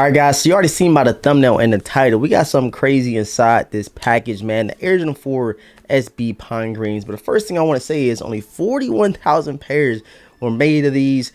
Alright guys, so you already seen by the thumbnail and the title, we got something crazy inside this package, man. The Air Jordan 4 SB Pine Greens. But the first thing I want to say is only 41,000 pairs were made of these,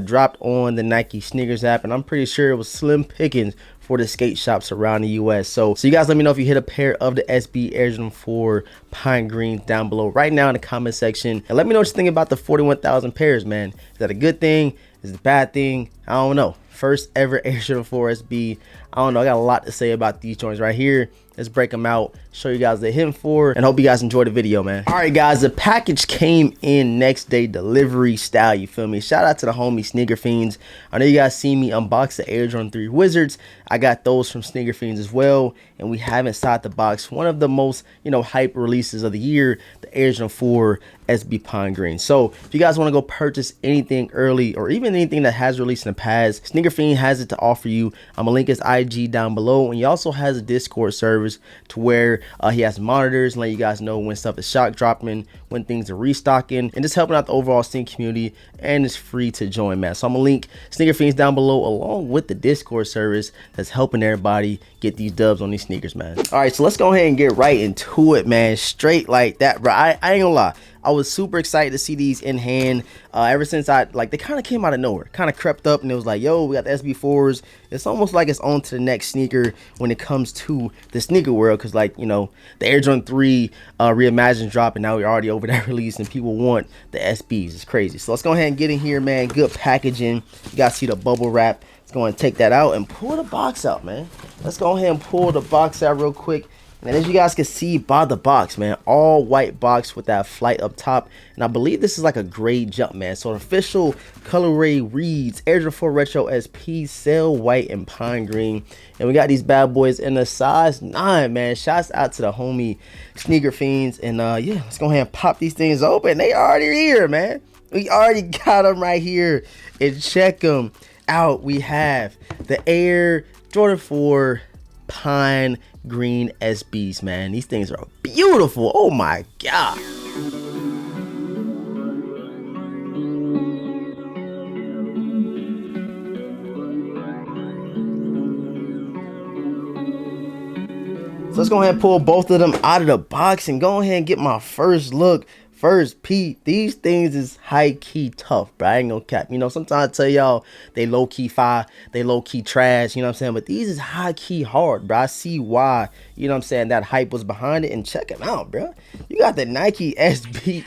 dropped on the Nike SNKRS app, and I'm pretty sure it was slim pickings for the skate shops around the US. So you guys let me know if you hit a pair of the SB Air Jordan 4 Pine Greens down below right now in the comment section, and let me know what you think about the 41,000 pairs, man. Is that a good thing? Is it a bad thing? I don't know. First ever Air Jordan 4 SB. I don't know, I got a lot to say about these joints right here. Let's break them out, show you guys the hidden for, and hope you guys enjoy the video, man. All right, guys, the package came in next day delivery style, you feel me? Shout out to the homie Sneaker Fiends. I know you guys see me unbox the Air Jordan 3 Wizards. I got those from Sneaker Fiends as well, and we have inside the box one of the most, hype releases of the year, the Air Jordan 4 SB Pine Green. So if you guys want to go purchase anything early or even anything that has released in the past, Sneaker Fiend has it to offer you. I'm gonna link his IG down below, and he also has a Discord service to where he has monitors and let you guys know when stuff is shock dropping, when things are restocking, and just helping out the overall sneaker community. And it's free to join, man. So I'm gonna link Sneaker Fiends down below along with the Discord service that's helping everybody get these dubs on these sneakers, man. All right, so let's go ahead and get right into it, man. Straight like that, bro. I ain't gonna lie, I was super excited to see these in hand. Ever since they kind of came out of nowhere, kind of crept up, and it was like, yo, we got the SB4s. It's almost like it's on to the next sneaker when it comes to the sneaker world, because the Air Jordan 3 reimagined drop, and now we're already over that release, and people want the SBs. It's crazy. So let's go ahead and get in here, man. Good packaging. You guys see the bubble wrap. Let's go ahead and take that out and pull the box out, man. Let's go ahead and pull the box out real quick. And as you guys can see by the box, man, all white box with that flight up top. And I believe this is like a gray jump, man. So the official colorway reads Air Jordan 4 Retro SP, Sail White and Pine Green. And we got these bad boys in a size 9, man. Shouts out to the homie Sneaker Fiends. And yeah, let's go ahead and pop these things open. They already here, man. We already got them right here. And check them out. We have the Air Jordan 4 Pine Green SBs, man. These things are beautiful. Oh my god. So let's go ahead and pull both of them out of the box and go ahead and get my first look. First peep, these things is high-key tough, bro. I ain't gonna cap. Sometimes I tell y'all they low-key fire, they low-key trash, you know what I'm saying? But these is high-key hard, bro. I see why, that hype was behind it. And check it out, bro. You got the Nike SB.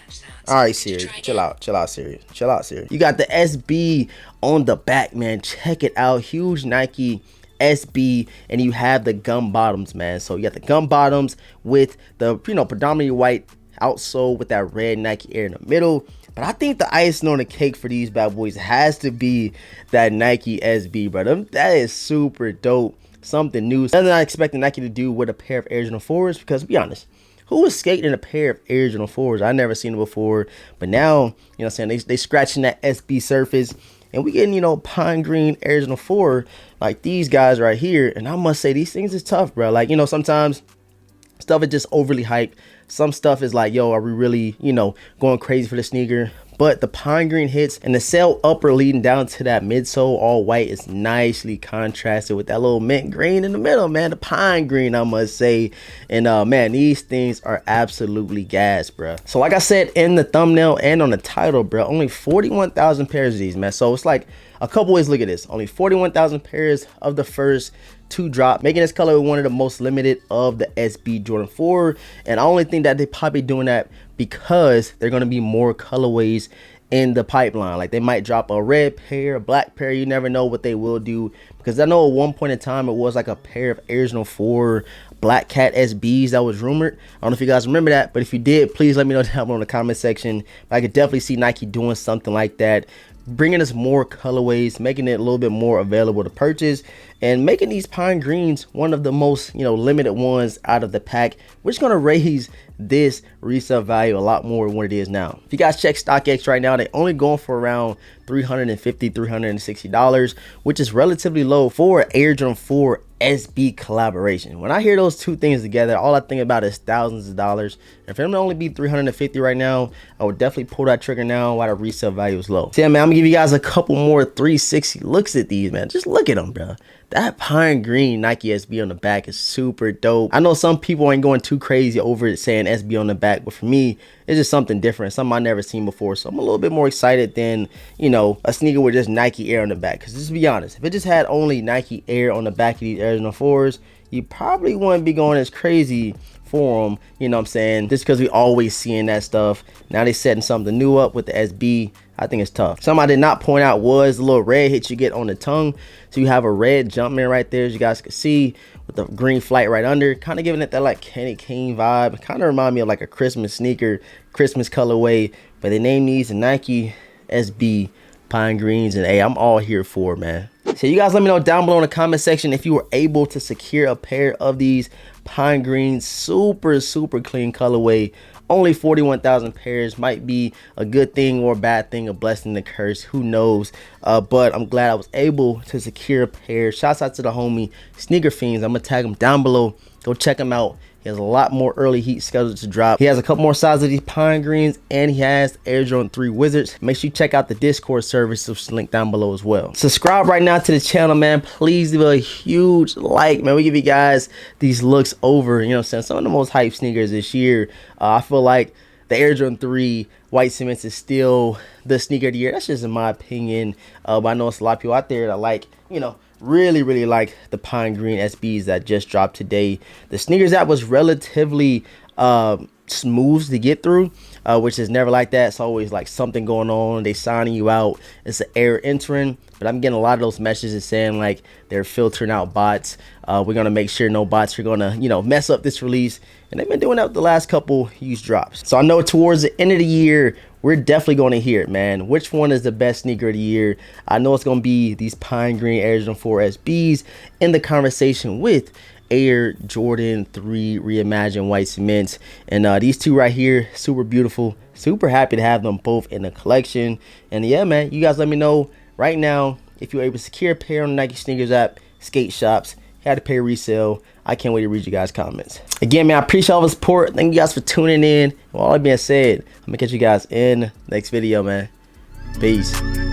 All right, Siri, chill out, Siri. Chill out, Siri. You got the SB on the back, man. Check it out. Huge Nike SB, and you have the gum bottoms, man. So you got the gum bottoms with the, predominantly white outsole with that red Nike Air in the middle. But I think the icing on the cake for these bad boys has to be that Nike SB, bro. That is super dope. Something new. Something I expected Nike to do with a pair of Air Jordan 4s, because to be honest, who was skating in a pair of Air Jordan 4s? I never seen it before. But now, they scratching that SB surface, and we getting, Pine Green Air Jordan 4 like these guys right here. And I must say, these things is tough, bro. Like, sometimes stuff is just overly hyped. Some stuff is like, yo, are we really, going crazy for the sneaker? But the Pine Green hits, and the sail upper leading down to that midsole all white is nicely contrasted with that little mint green in the middle, man. The Pine Green, I must say. And man, these things are absolutely gas, bro. So like I said in the thumbnail and on the title, bro, only 41,000 pairs of these, man. So it's like a couple ways to look at this. Only 41,000 pairs of the first 2 drop, making this color one of the most limited of the SB Jordan 4. And I only think that they probably doing that because they're going to be more colorways in the pipeline. Like, they might drop a red pair, a black pair. You never know what they will do, because I know at one point in time it was like a pair of Air Jordan 4 Black Cat SBs that was rumored. I don't know if you guys remember that, but if you did, please let me know down below in the comment section. But I could definitely see Nike doing something like that, bringing us more colorways, making it a little bit more available to purchase, and making these Pine Greens one of the most limited ones out of the pack, which is going to raise this resale value a lot more than what it is now. If you guys check StockX right now, they're only going for around $350, $360, which is relatively low for an Air Jordan 4 SB collaboration. When I hear those two things together, all I think about is thousands of dollars. And for them to only be $350 right now, I would definitely pull that trigger now while the resale value is low. So yeah, man, I'm gonna give you guys a couple more 360 looks at these, man. Just look at them, bro. that pine green Nike SB on the back is super dope. I know some people ain't going too crazy over it saying SB on the back, but for me, it's just something different, something I never seen before. So I'm a little bit more excited than, you know, a sneaker with just Nike Air on the back. Because just to be honest, if it just had only Nike Air on the back of these Air Jordan 4s, you probably wouldn't be going as crazy for them, you know what I'm saying, just because we always seeing that stuff. Now they setting something new up with the SB. I think it's tough. Something I did not point out was the little red hit you get on the tongue. So you have a red Jumpman right there, as you guys can see, with the green flight right under, kind of giving it that like candy cane vibe. Kind of remind me of like a Christmas sneaker, Christmas colorway. But they named these the Nike SB Pine Greens, and hey, I'm all here for it, man. So you guys let me know down below in the comment section if you were able to secure a pair of these Pine Greens. Super clean colorway. Only 41,000 pairs. Might be a good thing or a bad thing, a blessing, a curse, who knows. But I'm glad I was able to secure a pair. Shouts out to the homie Sneaker Fiends. I'm gonna tag him down below. Go check him out. He has a lot more early heat scheduled to drop. He has a couple more sizes of these Pine Greens, and he has Air Jordan 3 Wizards. Make sure you check out the Discord service, which is linked down below as well. Subscribe right now to the channel, man. Please leave a huge like, man. We give you guys these looks over, you know what I'm saying, some of the most hype sneakers this year. I feel like the Air Jordan 3 White Cements is still the sneaker of the year. That's just in my opinion. But I know it's a lot of people out there that like, you know, really like the Pine Green SBs that just dropped today. The SNKRS app was relatively smooth to get through, which is never like that. It's always like something going on. They signing you out. It's an error entering, but I'm getting a lot of those messages saying like they're filtering out bots. We're gonna make sure no bots are gonna, you know, mess up this release, and they've been doing that the last couple huge drops. So I know towards the end of the year, we're definitely going to hear it, man. Which one is the best sneaker of the year? I know it's going to be these Pine Green Air Jordan 4 SBs in the conversation with Air Jordan 3 Reimagined White Cements. And these two right here, super beautiful. Super happy to have them both in the collection. And yeah, man, you guys let me know right now if you're able to secure a pair on the Nike SNKRS app, skate shops, had to pay resale. I can't wait to read you guys' comments. Again, man, I appreciate all the support. Thank you guys for tuning in. With all that being said, I'm gonna catch you guys in the next video, man. Peace.